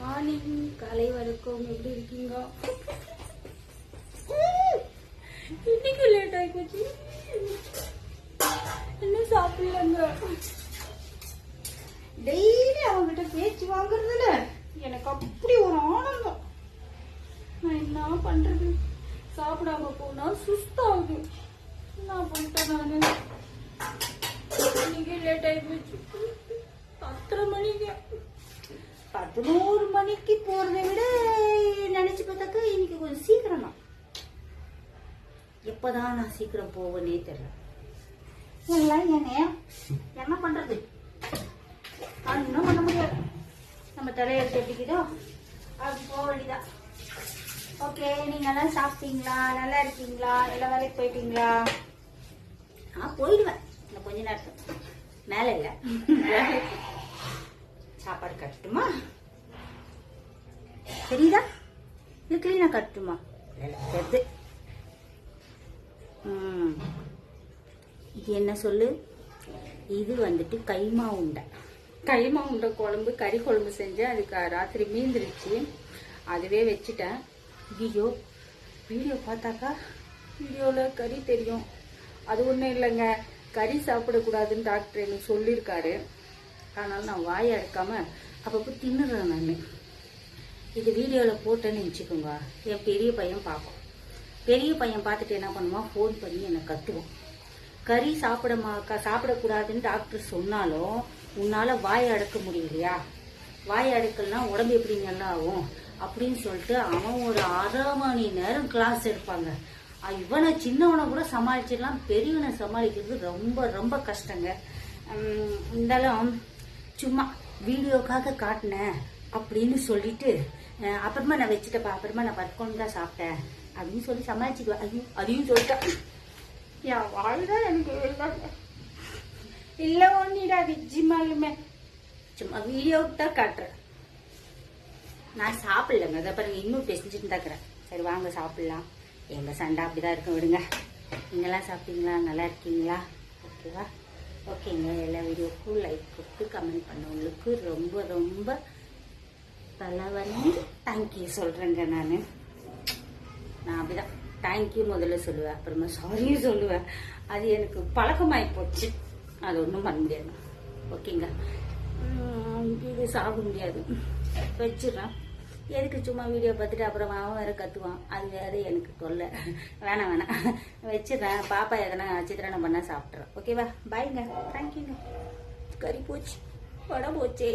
Morning, காலை வணக்கம். எப்படி இருக்கீங்க? இன்னைக்கு லேட் ஆகி போச்சு, இன்னும் சாப்பிடலங்க. டெய்லி அவங்ககிட்ட பேச்சு வாங்குறதுல எனக்கு அப்படி ஒரு ஆனந்தம். நான் என்ன பண்றது? சாப்பிடாம போனா சுஸ்தாகுது. என்ன பண்ணிட்டேன் நானு? இன்னைக்கு லேட் ஆகி போச்சு. 10:30 மணிக்கு 11 மணிக்கு போறதை விட நினைச்சு பார்த்தாக்க இன்னைக்கு கொஞ்சம் சீக்கிரம் தான். எப்பதான் நான் சீக்கிரம் போவேன்னே தெரியல. எல்லாம் என்ன பண்றது? ஒன்றும் பண்ண முடியாது. நம்ம தலையெழுத்து எப்படிக்கிதோ அது போக வேண்டியதான். ஓகே, நீங்க எல்லாம் சாப்பிட்டீங்களா? நல்லா இருக்கீங்களா? எல்லா வேலைக்கு போயிட்டீங்களா? நான் போயிடுவேன் இந்த கொஞ்ச நேரத்துக்கு மேல இல்ல. சாப்பாடு கட்டுமா? தெரியுதா? இது கிளீனா கட்டுமா? தெரியுது. இது என்ன சொல்லு? இது வந்துட்டு கைமா உண்டை. கைமா உண்டை குழம்பு, கறி குழம்பு செஞ்சேன். அதுக்கு ராத்திரி மீந்துருச்சு, அதுவே வச்சுட்டேன். வீடியோ பார்த்தாக்கா வீடியோவில் கறி தெரியும். அது ஒன்றும் இல்லைங்க, கறி சாப்பிடக்கூடாதுன்னு டாக்டர் எனக்கு சொல்லியிருக்காரு. அதனால நான் வாயை அடக்காம அப்பப்போ தின்னுறேன் நான். இது வீடியோவில் போட்டேன்னு நினச்சிக்கோங்க, என் பெரிய பையன் பார்ப்போம். பெரிய பையன் பார்த்துட்டு என்ன பண்ணுவான், ஃபோன் பண்ணி என்னை கத்துவோம். கறி சாப்பிடக்கூடாதுன்னு டாக்டர் சொன்னாலும் உன்னால வாயை அடக்க முடியலையா? வாயை அடக்கலன்னா உடம்பு எப்படி நல்லா ஆகும் அப்படின்னு சொல்லிட்டு அவன் ஒரு 1/2 மணி நேரம் கிளாஸ் எடுப்பாங்க. இவனை சின்னவனை கூட சமாளிச்சிடலாம், பெரியவனை சமாளிக்கிறது ரொம்ப ரொம்ப கஷ்டங்க. இருந்தாலும் சும்மா வீடியோக்காக காட்டினேன் அப்படின்னு சொல்லிட்டு அப்புறமா நான் வச்சுட்டப்பா, அப்புறமா நான் பற்கொண்டு தான் சாப்பிட்டேன் அப்படின்னு சொல்லி சமாளிச்சுக்குவேன். அதையும் சொல்லிட்டேன். என் வாழ்தான் எனக்கு இல்லை ஒன்னிடா நிஜமாலுமே. சும்மா வீடியோவுக்கு தான் காட்டுறேன், நான் சாப்பிடலங்க. அதை பாருங்க, இன்னும் பேசிச்சுட்டு தாக்குறேன். சரி வாங்க சாப்பிடலாம். எங்க சண்டை அப்படிதான் இருக்கும், விடுங்க. நீங்கெல்லாம் சாப்பிட்டீங்களா? நல்லா இருக்கீங்களா? ஓகேவா? ஓகேங்க. எல்லா வீடியோக்கும் லைக் கொடுத்து கமெண்ட் பண்ணவங்களுக்கு ரொம்ப ரொம்ப தலைவலி தேங்க்யூ சொல்கிறேங்க. நான் அப்படிதான் தேங்க்யூ முதல்ல சொல்லுவேன், அப்புறமா சாரியும் சொல்லுவேன். அது எனக்கு பழக்கமாகி போச்சு, அது ஒன்றும் பண்ண முடியாது. ஓகேங்க, இது சாக முடியாது, வச்சிடறேன். எதுக்கு சும்மா வீடியோ பார்த்துட்டு அப்புறம் அவன் வேற கத்துவான், அது வேற எனக்கு தொல்லை. வேணாம் வச்சிடறேன். பாப்பா எதனா சித்திரனை பண்ணா சாப்பிட்றேன். ஓகேவா? பாய்ங்க, தேங்க்யூங்க. கறி போச்சு, படம் போச்சே.